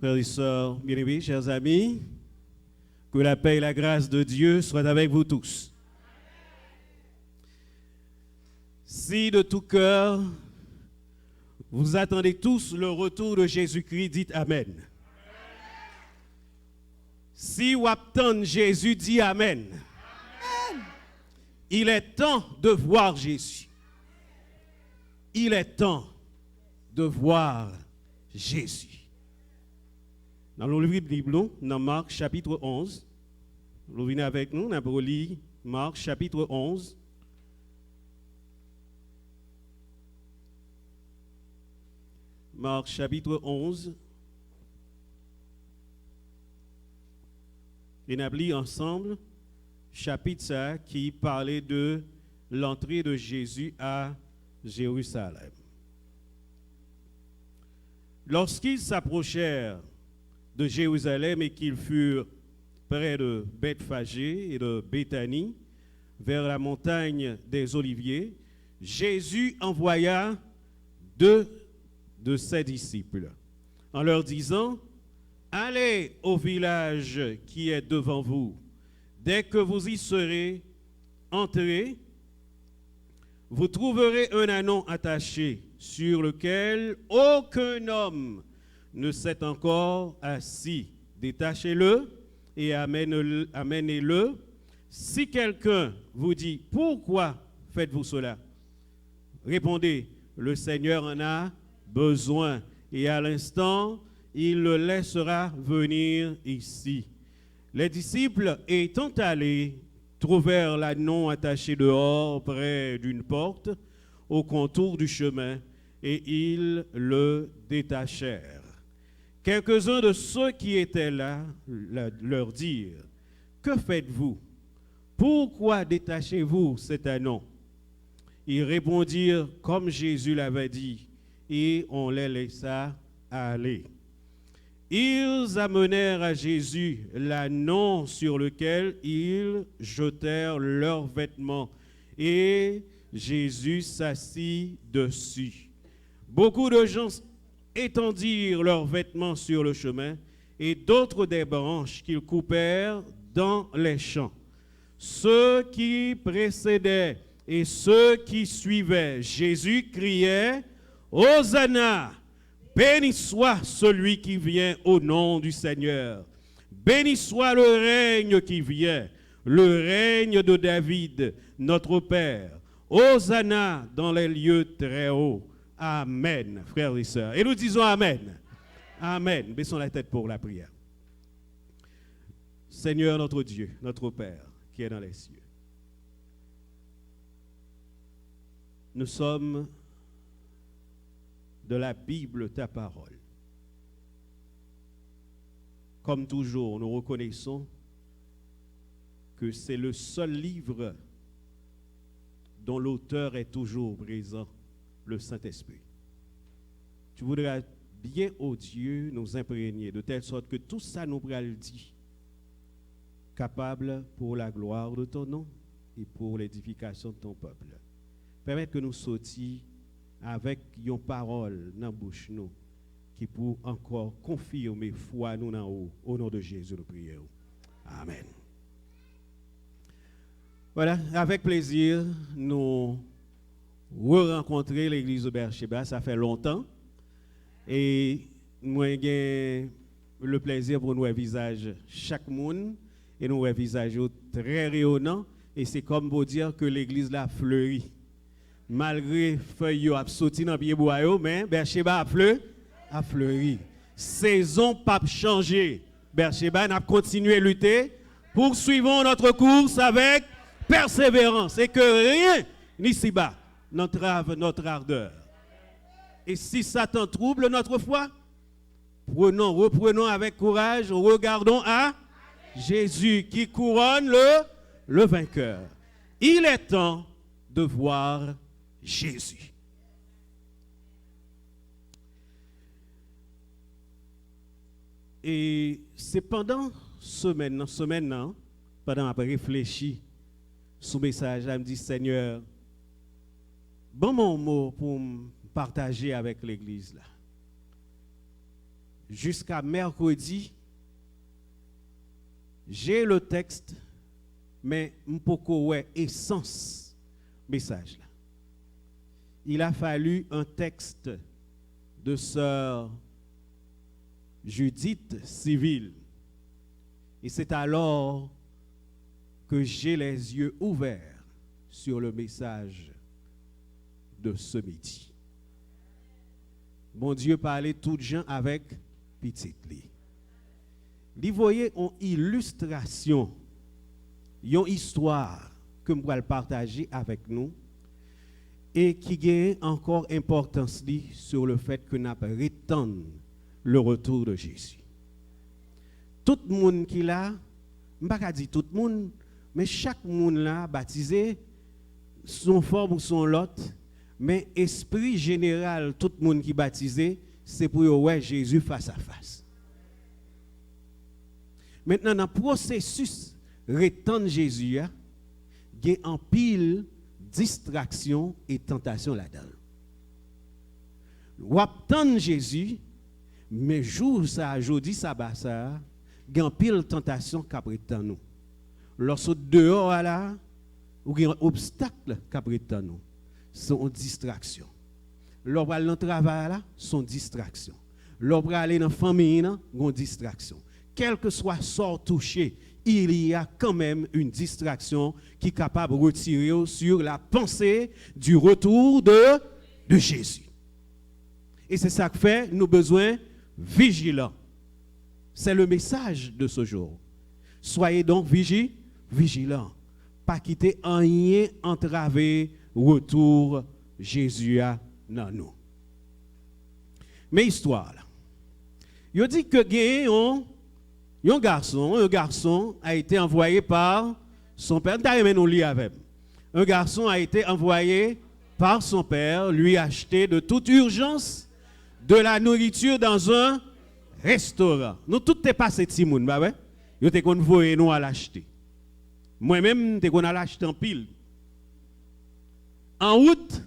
Frères et sœurs bien-aimés, chers amis, que la paix et la grâce de Dieu soient avec vous tous. Si de tout cœur, vous attendez tous le retour de Jésus-Christ, dites Amen. Si vous attendez Jésus, dites Amen. Il est temps de voir Jésus. Il est temps de voir Jésus. Dans le livre de Bible, dans Marc chapitre 11, vous venez avec nous, on a pour lire Marc chapitre 11. Marc chapitre 11. Et on a lu ensemble chapitre ça qui parlait de l'entrée de Jésus à Jérusalem. Lorsqu'ils s'approchèrent de Jérusalem et qu'ils furent près de Bethphagée et de Béthanie, vers la montagne des Oliviers, Jésus envoya 2 de ses disciples, en leur disant, « Allez au village qui est devant vous. Dès que vous y serez entrés, vous trouverez un ânon attaché sur lequel aucun homme ne s'est encore assis. Détachez-le et amenez-le. Si quelqu'un vous dit, pourquoi faites-vous cela? Répondez, le Seigneur en a besoin et à l'instant, il le laissera venir ici. Les disciples étant allés, trouvèrent l'ânon attaché dehors près d'une porte au contour du chemin et ils le détachèrent. Quelques-uns de ceux qui étaient là leur dirent, « Que faites-vous? Pourquoi détachez-vous cet ânon? » Ils répondirent comme Jésus l'avait dit, et on les laissa aller. Ils amenèrent à Jésus l'ânon sur lequel ils jetèrent leurs vêtements, et Jésus s'assit dessus. Beaucoup de gens étendirent leurs vêtements sur le chemin, et d'autres des branches qu'ils coupèrent dans les champs. Ceux qui précédaient et ceux qui suivaient Jésus criaient « Hosanna ! Béni soit celui qui vient au nom du Seigneur. Béni soit le règne qui vient, le règne de David, notre Père. Hosanna dans les lieux très hauts. » Amen, frères et sœurs. Et nous disons Amen. Amen. Baissons la tête pour la prière. Seigneur notre Dieu, notre Père, qui est dans les cieux. Nous sommes de la Bible, ta parole. Comme toujours, nous reconnaissons que c'est le seul livre dont l'auteur est toujours présent, le Saint-Esprit. Tu voudras bien, ô Dieu, nous imprégner de telle sorte que tout ça nous pourra le dire, capable pour la gloire de ton nom et pour l'édification de ton peuple. Permette que nous sortions avec une parole dans la bouche nous, qui pour encore confirmer foi nous en haut. Au nom de Jésus, nous prions. Amen. Voilà, avec plaisir, nous re-rencontrer l'église de Beersheba, ça fait longtemps. Et nous avons le plaisir pour nous visage chaque monde et nous visage très rayonnant. Et c'est comme pour dire que l'église là fleurit. Malgré feuilles a sauté dans pied bois, mais Beersheba a fleuri. Saison pas changé. Beersheba n'a continué à lutter. Poursuivons notre course avec persévérance et que rien n'ici-bas n'entrave notre ardeur. Et si Satan trouble notre foi, reprenons avec courage, regardons à Jésus qui couronne le vainqueur. Il est temps de voir Jésus. Et c'est pendant semaine, pendant que je réfléchis sur le message, je me dis, Seigneur, bon mon mot pour me partager avec l'église là. jusqu'à mercredi, j'ai le texte, mais m'poko ouais essence message là. Il a fallu un texte de sœur Judith Civil. Et c'est alors que j'ai les yeux ouverts sur le message de ce midi. Mon Dieu parlait tout gens avec petite li. Li voyez une illustration, une histoire que je vais partager avec nous et qui gagne encore importance sur le fait que nous attendons le retour de Jésus. Tout le monde qui l'a, je ne vais pas dire tout le monde, mais chaque monde là baptisé, son forme ou son lot, mais esprit général, tout le monde qui est baptisé, c'est pour voir Jésus face à face. Maintenant, dans le processus retendre Jésus, il y a en pile distraction et tentation là-dedans. Ou attendre Jésus, mais jour ça, jeudi sabbat ça, il y a en pile tentation qu'après nous. Lorsque dehors là, ou il y a un obstacle qu'après nous, sont distraction. Lorsque dans le travail là, sont distraction. Lorsque aller dans la famille, une distraction. Quel que soit sort touché, il y a quand même une distraction qui est capable de retirer sur la pensée du retour de Jésus. Et c'est ça que fait nous besoin vigilants. C'est le message de ce jour. Soyez donc vigilants. Pas quitter rien entraver retour Jésus à nous. Mais histoire là. Il dit que un garçon a été envoyé par son père. Un garçon a été envoyé par son père lui acheter de toute urgence de la nourriture dans un restaurant. Nous tout est passé petit monde, bah ouais. Yo te kon voye nous à l'acheter. Moi-même te kon à l'acheter en pile. En route,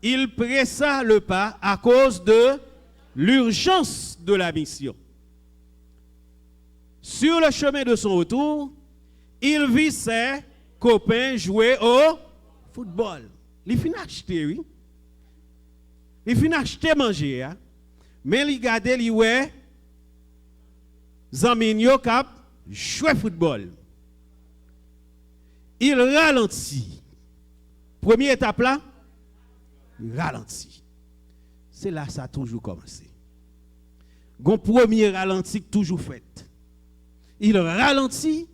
il pressa le pas à cause de l'urgence de la mission. Sur le chemin de son retour, il vit ses copains jouer au football. Il finit acheter, oui. Il finit acheter manger, hein? Mais il regarde, il ouais, Zaminio cap jouer football. Il ralentit. Première étape là, il ralentit. C'est là que ça a toujours commencé. Gon premier ralenti toujours fait. Il ralentit,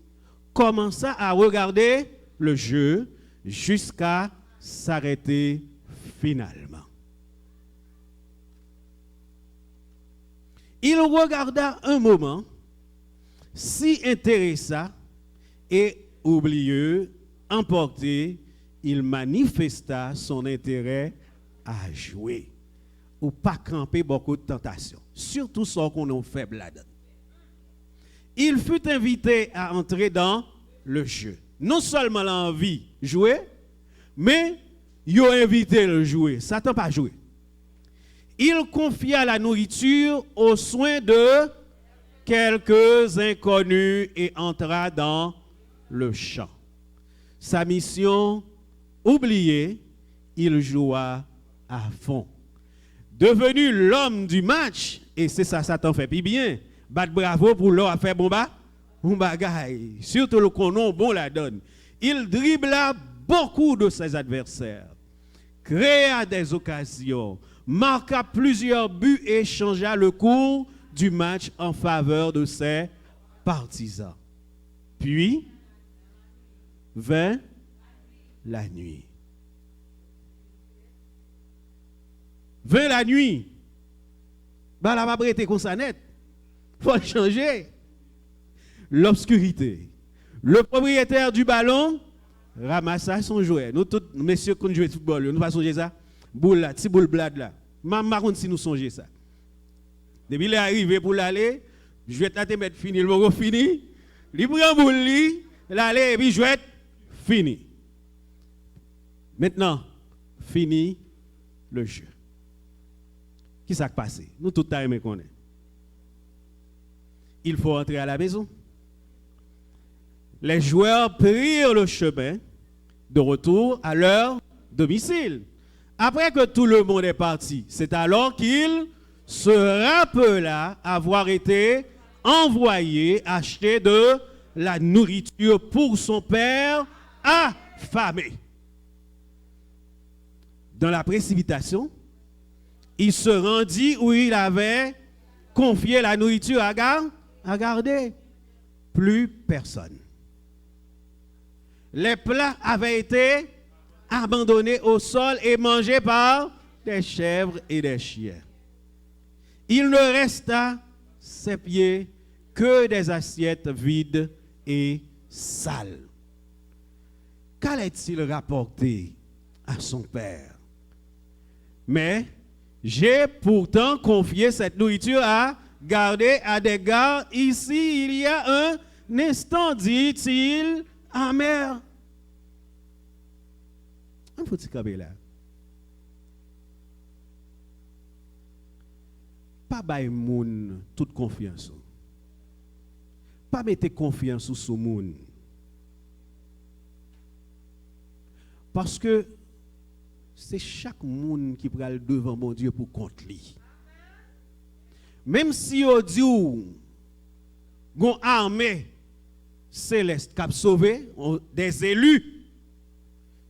commença à regarder le jeu jusqu'à s'arrêter finalement. Il regarda un moment, s'y intéressa et oublieux, emporté, il manifesta son intérêt à jouer ou pas camper beaucoup de tentations, surtout ceux qu'on est faible là-dedans. Il fut invité à entrer dans le jeu. Non seulement l'envie de jouer, mais il a invité à jouer. Satan pas jouer. Il confia la nourriture aux soins de quelques inconnus et entra dans le champ. Sa mission oubliée, il joua à fond. Devenu l'homme du match, et c'est ça, Satan fait puis bien. Bat bravo pour l'or à faire bon bagaille. Surtout le conon bon la donne. Il dribla beaucoup de ses adversaires, créa des occasions, marqua plusieurs buts et changea le cours du match en faveur de ses partisans. Puis vint la nuit. Vint la nuit. Bah la va prêter comme ça net. Faut changer. L'obscurité. Le propriétaire du ballon ramassa son jouet. Nous tous messieurs qui jouent au football, nous faisons ça. Boule là, petit boule blade là. Maman raconte si nous songeons ça. Depuis il est arrivé pour l'aller, je vais te mettre fini, le bon fini. Il prend boule li, l'aller et puis je vais fini. Maintenant, fini le jeu. Qui s'est passé? Nous tout le temps connaît. Il faut entrer à la maison. Les joueurs prirent le chemin de retour à leur domicile. Après que tout le monde est parti, c'est alors qu'il se rappela avoir été envoyé acheter de la nourriture pour son père affamé. Dans la précipitation, il se rendit où il avait confié la nourriture à garder. Plus personne. Les plats avaient été abandonnés au sol et mangés par des chèvres et des chiens. Il ne resta ses pieds que des assiettes vides et sales. Qu'allait-il rapporter à son père? Mais j'ai pourtant confié cette nourriture à garder à des gars ici il y a un instant, dit-il, amer. Un petit cabé là. Pas bailler moun toute confiance. Pas mettre confiance sur ce moun. Parce que c'est chaque monde qui prend devant mon Dieu pour compte lui. Même si on dit une armée céleste qui a sauvé des élus,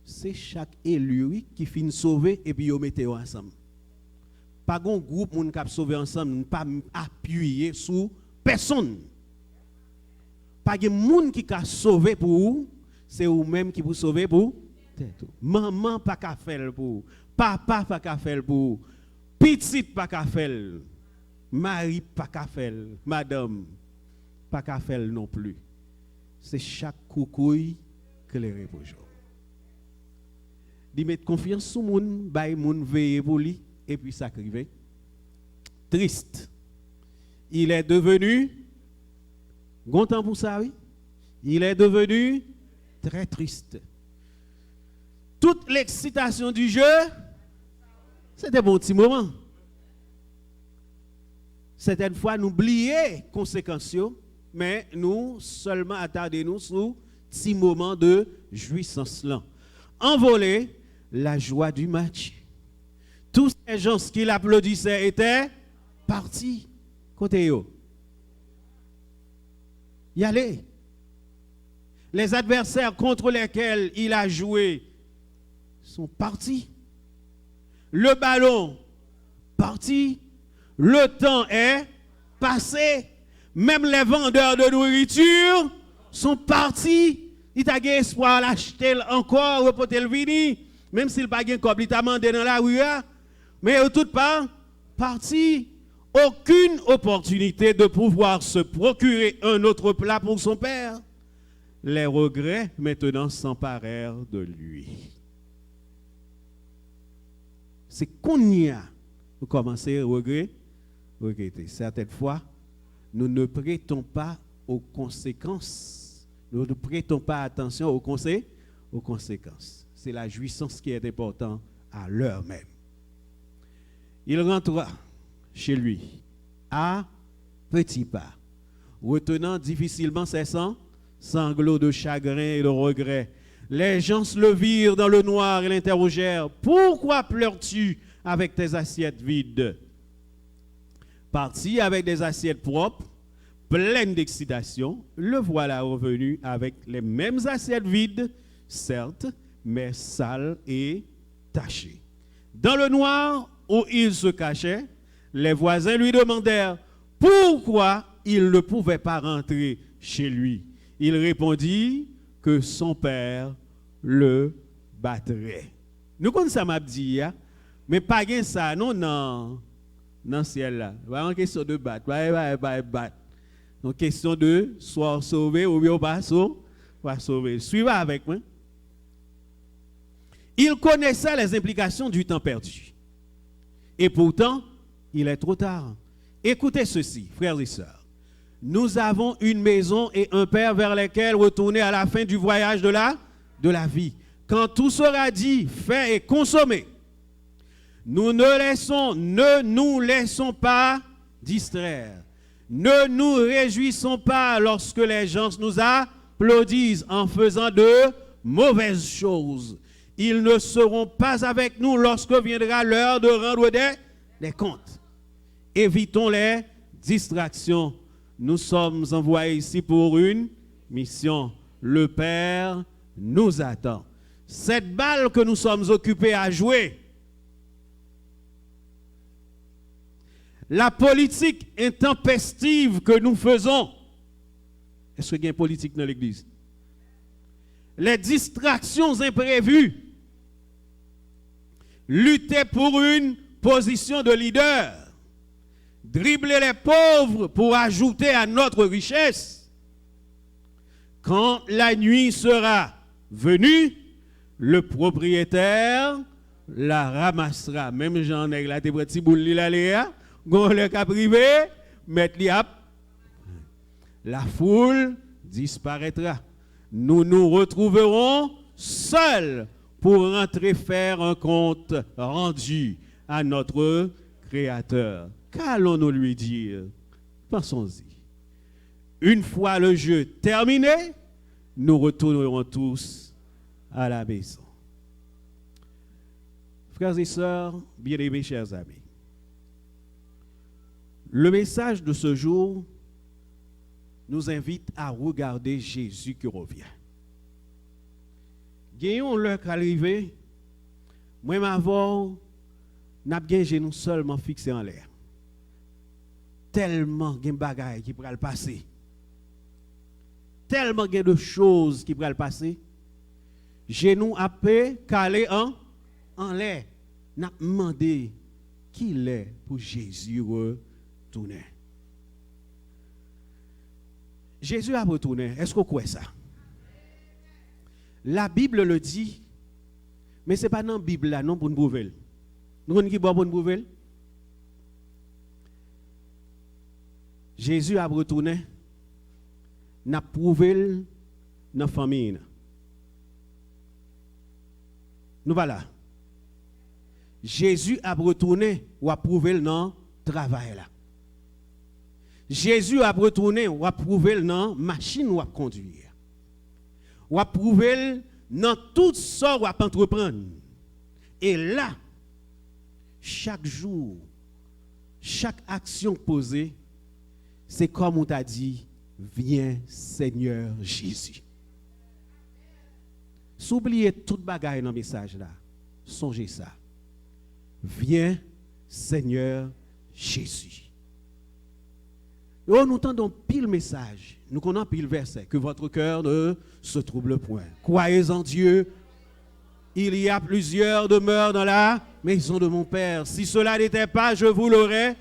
c'est chaque élu qui finit sauver et puis on met ensemble. Pas un groupe qui a sauvé ensemble, pas appuyer sur personne. Pas un monde qui a sauvé pour vous, c'est vous-même qui vous sauvez pour maman pas qu'à faire pour papa pas qu'à faire pour petite pas qu'à faire mari pas qu'à faire madame pas qu'à faire non plus. C'est chaque coucouille que les reproche. Dit mettre confiance sur moun, bay moun veiller pour lui et puis ça arrive. Triste. Il est devenu content pour ça oui. Il est devenu très triste. Toute l'excitation du jeu, c'était bon petit moment. Certaines fois, nous oublions les conséquences, mais nous seulement attardons-nous sur petit moment de jouissance là. Envolé, la joie du match. Tous ces gens qui l'applaudissaient étaient partis. Côté yo. Y aller. Les adversaires contre lesquels il a joué sont partis. Le ballon parti. Le temps est passé. Même les vendeurs de nourriture sont partis. Il t'a gagné espoir l'acheter encore, reporter le vini. Même s'il n'a pas gagné comme il t'a demandé dans la rue. Mais au tout part, parti. Aucune opportunité de pouvoir se procurer un autre plat pour son père. Les regrets maintenant s'emparèrent de lui. C'est qu'on y a commencé à regretter. Certaines fois, nous ne prêtons pas aux conséquences. Nous ne prêtons pas attention aux conséquences. C'est la jouissance qui est importante à l'heure même. Il rentra chez lui à petits pas, retenant difficilement ses sanglots de chagrin et de regret. Les gens le virent dans le noir et l'interrogèrent. « Pourquoi pleures-tu avec tes assiettes vides ?» Parti avec des assiettes propres, pleines d'excitation, le voilà revenu avec les mêmes assiettes vides, certes, mais sales et tachées. Dans le noir où il se cachait, les voisins lui demandèrent pourquoi il ne pouvait pas rentrer chez lui. Il répondit que son père le battrait. Nous connaissons ça m'a dit, mais pas ça non dans le ciel là. Pas en question de battre, pas battre. En question de soit sauvé ou bien pas sauvé. Suivez avec moi. Il connaissait les implications du temps perdu. Et pourtant, il est trop tard. Écoutez ceci, frères et sœurs. Nous avons une maison et un père vers lesquels retourner à la fin du voyage de la vie. Quand tout sera dit, fait et consommé, Ne nous laissons pas distraire. Ne nous réjouissons pas lorsque les gens nous applaudissent en faisant de mauvaises choses. Ils ne seront pas avec nous lorsque viendra l'heure de rendre des comptes. Évitons les distractions. Nous sommes envoyés ici pour une mission. Le Père nous attend. Cette balle que nous sommes occupés à jouer, la politique intempestive que nous faisons, est-ce qu'il y a une politique dans l'Église? Les distractions imprévues, lutter pour une position de leader, dribbler les pauvres pour ajouter à notre richesse. Quand la nuit sera venue, le propriétaire la ramassera. Même j'en ai là, tes petits boules là, gon le cas privé, mettre li ap. La foule disparaîtra. Nous nous retrouverons seuls pour rentrer faire un compte rendu à notre Créateur. Qu'allons-nous lui dire? Pensons-y. Une fois le jeu terminé, nous retournerons tous à la maison. Frères et sœurs, bien-aimés, chers amis, le message de ce jour nous invite à regarder Jésus qui revient. Gagnons l'heure qu'arriver, moi m'avons n'a bien nous seulement fixé en l'air. Tellement de bagailles qui pourraient le passer. Tellement de choses qui pourraient le passer. Genou à paix calé en l'air. N'a demandé qui l'est pour Jésus retourner. Jésus a retourné. Est-ce qu'on croit ça? La Bible le dit, mais ce n'est pas dans la Bible là, non pour nous prouver. Nous avons qui pour nous prouver? Jésus a retourné, n'a prouvé dans la famille. Nous voilà. Jésus a retourné ou a prouvé dans le travail là. Jésus a retourné ou a prouvé dans la machine ou a conduire. Ou a prouvé dans tout ça ou a entreprendre. Et là, chaque jour, chaque action posée, c'est comme on t'a dit, viens Seigneur Jésus. S'oubliez toute bagaille dans le message là. Songez ça. Viens Seigneur Jésus. Nous entendons pile message, nous connaissons pile verset, que votre cœur ne se trouble point. Croyez en Dieu, il y a plusieurs demeures dans la maison de mon Père. Si cela n'était pas, je vous l'aurais.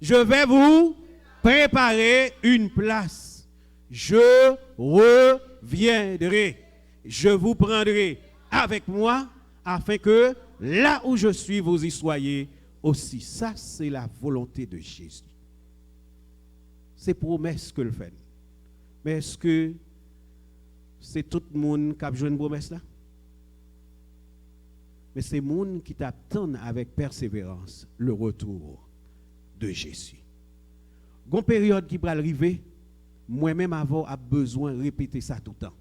Je vais vous préparer une place. Je reviendrai. Je vous prendrai avec moi afin que là où je suis, vous y soyez aussi. Ça, c'est la volonté de Jésus. C'est promesse que le fait. Mais est-ce que c'est tout le monde qui a besoin de promesse là? Mais c'est le monde qui t'attend avec persévérance le retour de Jésus. Une période qui va arriver, moi-même avant a besoin de répéter ça tout le temps.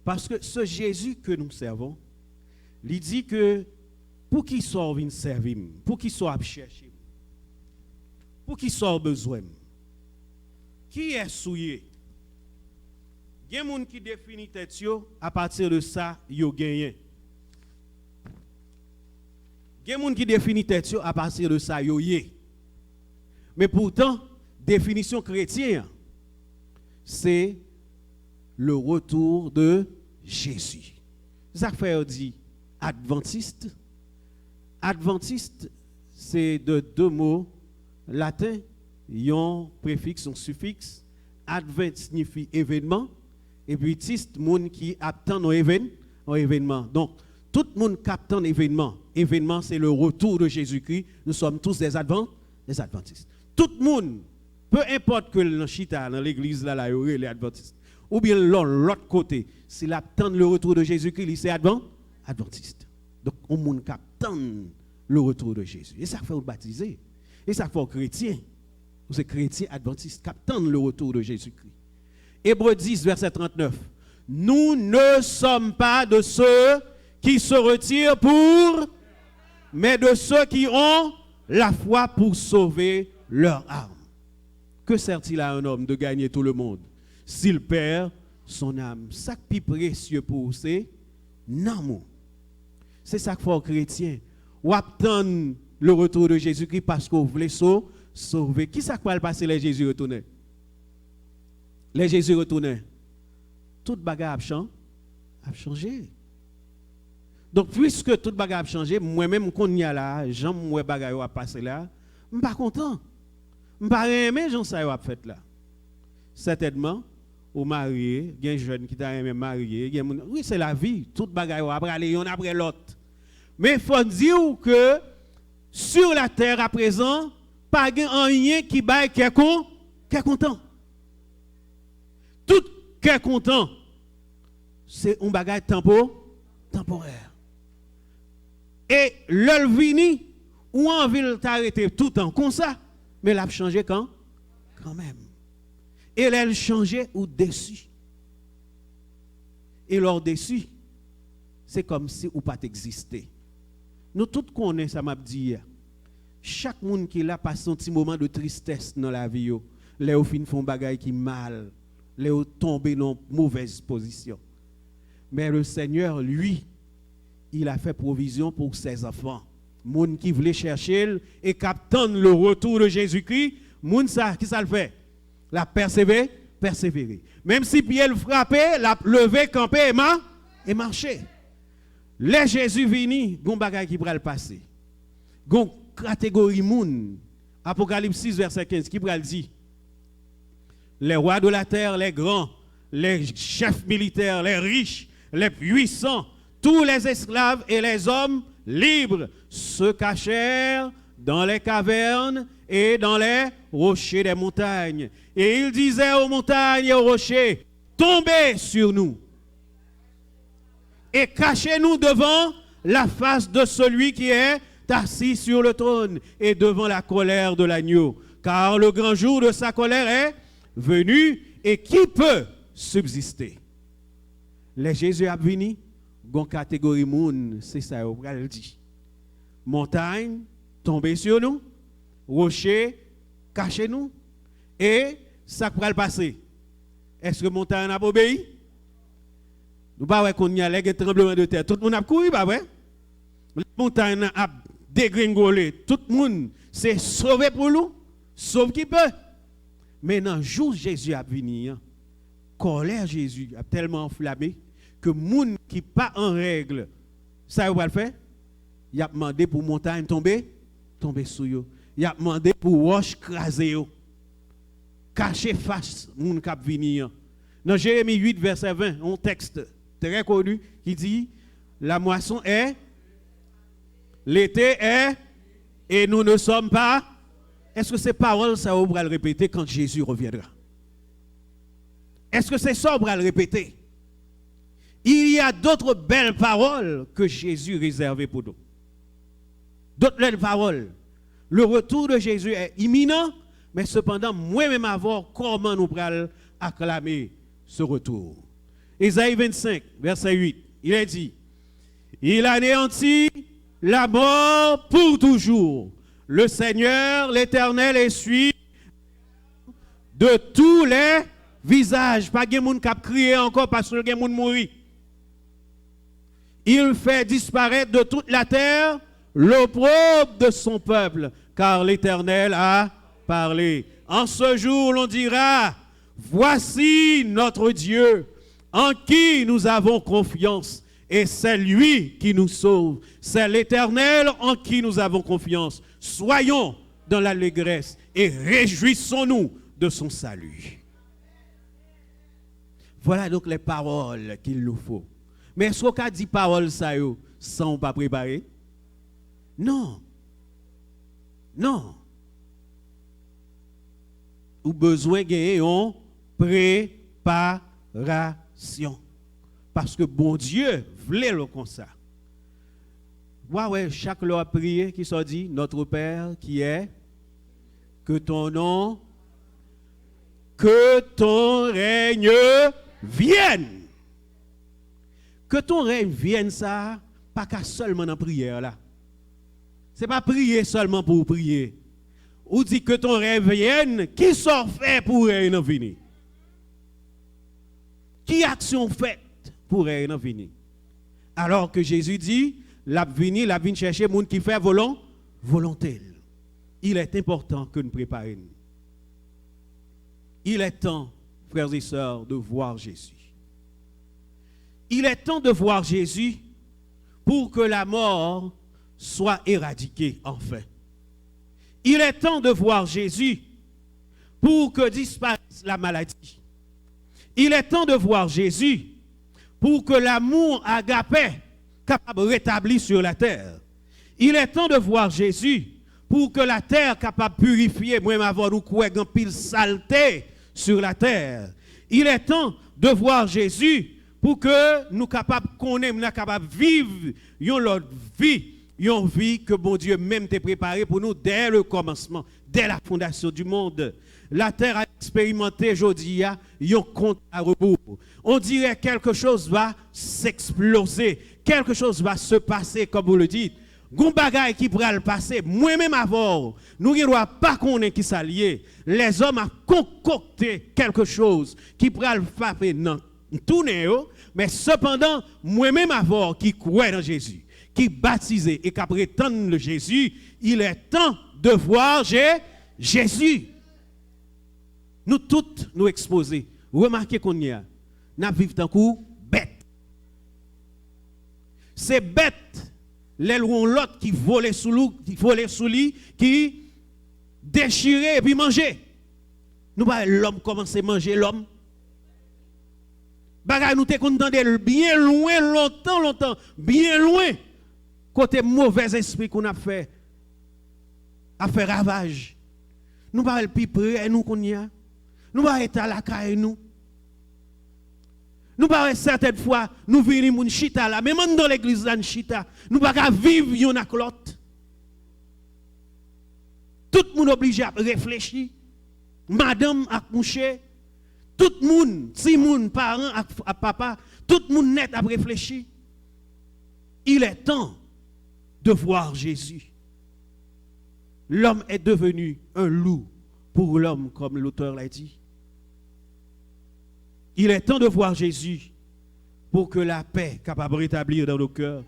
Parce que ce Jésus que nous servons, il dit que pour qu'il soit venu servir, pour qu'il soit chercher, pour qu'il soit besoin, qui est souillé? Il y a des gens qui définissent tête à partir de ça, ils ont gagné. Il y a des gens qui définissent tête à partir de ça, ils ont gagné. Mais pourtant, définition chrétienne, c'est le retour de Jésus. Ça fait dit adventiste. Adventiste, c'est de deux mots latins. Yon préfixe, un suffixe. Advent signifie événement. Et puis, tiste, monde qui attend un événement. Donc, tout le monde qui attend un événement. Événement, c'est le retour de Jésus-Christ. Nous sommes tous des adventistes. Tout le monde, peu importe que le chita dans l'église, là, il y aurait les adventistes. Ou bien l'autre côté, s'il attend le retour de Jésus-Christ, il c'est adventiste. Donc, on monde qui attend le retour de Jésus. Et ça fait baptiser. Et ça fait chrétien. C'est chrétien adventiste qui attend le retour de Jésus-Christ. Hébreux 10, verset 39. Nous ne sommes pas de ceux qui se retirent mais de ceux qui ont la foi pour sauver leur âme. Que sert-il à un homme de gagner tout le monde s'il perd son âme? Ça qui est précieux pour vous, c'est l'amour. C'est ça qu'il faut aux chrétiens. Ou attendre le retour de Jésus-Christ parce qu'on voulait sauver. Qui ça va passer les Jésus retournés? Les Jésus retournés. Toute bagarre a changé. Donc, puisque toute bagarre a changé, moi-même, quand il y a là, j'aime bagarre a passé là, je ne suis pas content. Je ne suis pas aimé, j'en sais a fait là. Certainement, au marié, il y a un jeune qui t'a aimé marié, oui, c'est la vie, toute bagarre après aller un après l'autre. Mais il faut dire que sur la terre à présent, pas rien qui baille qui est content. Tout qui est content, c'est un bagage temporaire. Et l'œil vini, ou en ville t'arrêter tout le temps comme ça, mais l'a changé quand même. Et elle changeait ou dessus. Et leur dessus, c'est comme si ou pas existait. Nous tous connaissons ça m'a dit hier. Chaque monde qui là passe un petit moment de tristesse dans la vie, les au fin font bagaille qui mal, les au tombé dans mauvaise position. Mais le Seigneur, lui, il a fait provision pour ses enfants. Moun qui voulait chercher et captant le retour de Jésus-Christ, moun ça qui ça le fait? La persévérer. Même si Pierre frappait, la lever, camper et marcher. Les Jésus vini, gon bagay qui pral passer. Gon catégorie moun. Apocalypse 6 verset 15 qui pral dit les rois de la terre, les grands, les chefs militaires, les riches, les puissants, tous les esclaves et les hommes libres se cachèrent dans les cavernes et dans les rochers des montagnes. Et il disait aux montagnes et aux rochers, tombez sur nous et cachez-nous devant la face de celui qui est assis sur le trône et devant la colère de l'agneau. Car le grand jour de sa colère est venu et qui peut subsister? Les Jésus a venu, gon catégorie moun, c'est ça, on va le dire. Montagne, tombez sur nous, rocher, cachez-nous, et ça va le passer. Est-ce que montagne a obéi? Nous ne qu'on y a les tremblements de terre. Tout le monde a couru, pas vrai? La montagne a dégringolé. Tout le monde s'est sauvé pour nous, sauf qui peut. Mais dans le jour où Jésus a venu, colère Jésus a tellement enflammé que les gens qui ne sont pas en règle, ça va le faire? Il a demandé pour montagne tomber sur eux. Il a demandé pour roche craser eux. Cacher face les gens qui ont venir. Dans Jérémie 8, verset 20, un texte très connu qui dit la moisson est, l'été est, et nous ne sommes pas. Est-ce que ces paroles, ça va le répéter quand Jésus reviendra? Est-ce que c'est ça qu'on va le répéter? Il y a d'autres belles paroles que Jésus réservées pour nous. D'autres belles paroles. Le retour de Jésus est imminent, mais cependant, moi-même avoir comment nous pourrons acclamer ce retour. Ésaïe 25, verset 8, il est dit, il anéantit la mort pour toujours. Le Seigneur, l'Éternel, essuie de tous les visages. Pas de monde qui a crié encore parce que le monde mourit. Il fait disparaître de toute la terre l'opprobre de son peuple, car l'Éternel a parlé. En ce jour, l'on dira, voici notre Dieu, en qui nous avons confiance, et c'est lui qui nous sauve. C'est l'Éternel en qui nous avons confiance. Soyons dans l'allégresse et réjouissons-nous de son salut. Voilà donc les paroles qu'il nous faut. Mais est-ce qu'on a dit paroles ça sans pas préparer? Non. Non. Ou besoin de gagner une préparation. Parce que bon Dieu voulait le comme ça. Ouais, chaque loi a prié qui soit dit, notre Père qui est, que ton nom, que ton règne vienne. Que ton règne vienne, ça, pas qu'à seulement dans prière là. C'est pas prier seulement pour prier. Ou dit que ton règne vienne, qui sont fait pour règne venir? Qui action faite pour règne venir? Alors que Jésus dit, la vini chercher monde qui fait volonté. Il est important que nous préparions. Il est temps, frères et sœurs, de voir Jésus. Il est temps de voir Jésus pour que la mort soit éradiquée enfin. Il est temps de voir Jésus pour que disparaisse la maladie. Il est temps de voir Jésus pour que l'amour agapé capable de rétablir sur la terre. Il est temps de voir Jésus pour que la terre capable de purifier, moi avant nous quoi grand pile saleté sur la terre. Il est temps de voir Jésus pour que nous capables connaître, nous capables vivre une vie que bon Dieu même t'a préparée pour nous dès le commencement, dès la fondation du monde. La terre a expérimenté aujourd'hui un compte à rebours. On dirait quelque chose va s'exploser, quelque chose va se passer comme vous le dites. Gon bagay qui pourra le passer, moi-même avant, nous ne doit pas connaître qui s'allier. Les hommes ont concocté quelque chose qui pourra le frapper dans tout néo, mais cependant, moi-même avant qui croit dans Jésus, qui baptisé et qui prétend le Jésus, il est temps de voir Jésus. Nous toutes nous exposer. Remarquez qu'on y a. Nous vivons d'un coup bête. C'est bête. Les l'autre qui volait sous lui, qui déchirait et puis manger. Nous pas l'homme commencer à manger l'homme. Bagay nous te contendé bien loin, longtemps, bien loin. Côté mauvais esprit qu'on a fait ravage. Nous pas le plus près nous qu'on y a. Nous pas être à la caille nous. Nous pas certaines fois nous venons moun chita là, même dans l'église là chita, nous pas vivre yon ak l'autre. Tout le monde obligé à réfléchir. Madame a couché, tout le monde, si moun parents à papa, tout le monde net à réfléchir. Il est temps de voir Jésus. L'homme est devenu un loup pour l'homme, comme l'auteur l'a dit. Il est temps de voir Jésus pour que la paix capable de rétablir dans nos cœurs.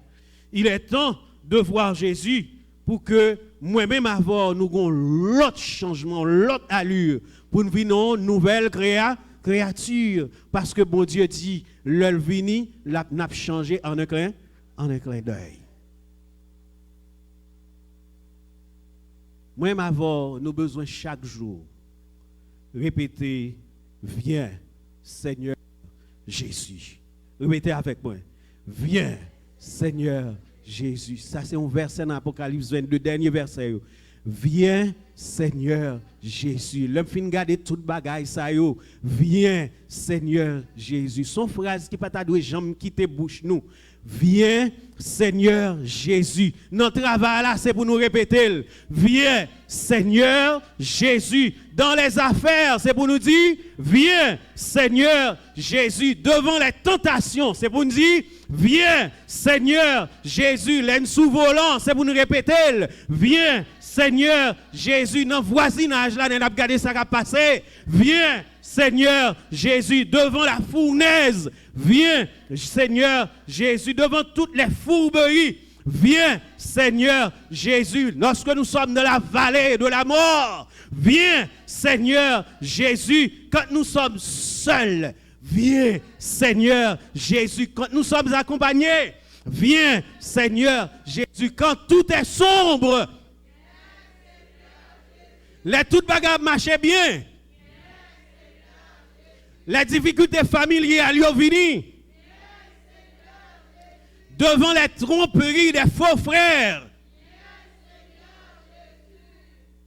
Il est temps de voir Jésus pour que moi-même avant nous ayons l'autre changement, l'autre allure pour nous vivre une nouvelle créature. Parce que bon Dieu dit, l'œil vini, n'a changé en un clin d'œil. Moi-même avant, nous avons besoin chaque jour répéter, viens Seigneur Jésus. Répétez avec moi. Viens, Seigneur Jésus. Ça, c'est un verset dans Apocalypse 22, dernier verset. Viens, Seigneur Jésus. L'homme fin garder toute bagaille ça yo. Viens, Seigneur Jésus. Son phrase qui pas ta doué jambe quitter bouche nous. Viens, Seigneur Jésus. Notre travail là, c'est pour nous répéter. Viens, Seigneur Jésus. Dans les affaires, c'est pour nous dire, viens, Seigneur Jésus. Devant les tentations, c'est pour nous dire, viens, Seigneur Jésus. Les sous-volants, c'est pour nous répéter, viens, Seigneur Jésus. Dans le voisinage, là, on a regardé ça qui a passé. Viens, Seigneur Jésus. Devant la fournaise, viens, Seigneur Jésus. Devant toutes les fourberies, viens, Seigneur Jésus. Lorsque nous sommes dans la vallée de la mort, viens, Seigneur Jésus. Quand nous sommes seuls, viens, Seigneur Jésus. Quand nous sommes accompagnés, viens, Seigneur Jésus. Quand tout est sombre, les toutes bagarres marchaient bien. Les difficultés familiales ont venu. Devant les tromperies des faux frères.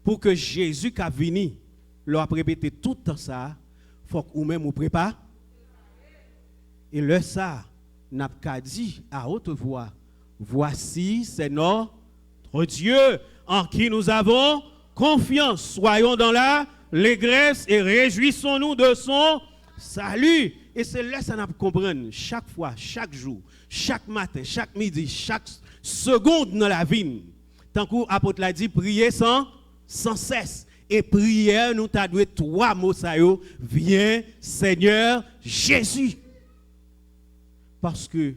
Pour que Jésus qui a venu, leur a répété tout le temps ça, il faut que vous-même vous préparez. Et le ça, n'a pas dit à haute voix, Voici, c'est notre Dieu en qui nous avons confiance. Soyons dans l'allégresse et réjouissons-nous de son salut. Et c'est là que ça nous comprendre chaque fois, chaque jour, chaque matin, chaque midi, chaque seconde dans la vie. Tant que l'apôtre l'a dit, prier sans cesse. Et prière, nous t'as doué 3 mots ça yo, viens Seigneur Jésus. Parce que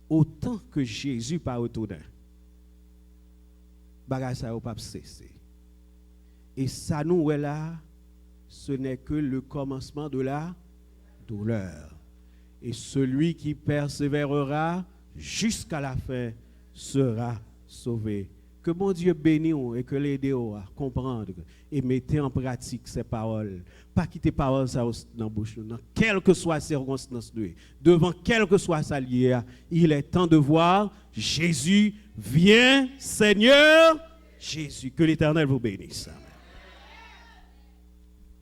autant que Jésus pas retourné, bagage ça yo pas cesser. Et ça nous est là, ce n'est que le commencement de la douleur. Et celui qui persévérera jusqu'à la fin sera sauvé. Que mon Dieu bénisse et que l'aide à comprendre et mettez en pratique ces paroles. Pas quitter paroles ça dans la bouche. Dans quelle que soit la circonstance, devant quel que soit sa liée, il est temps de voir Jésus vient, Seigneur Jésus. Que l'Éternel vous bénisse.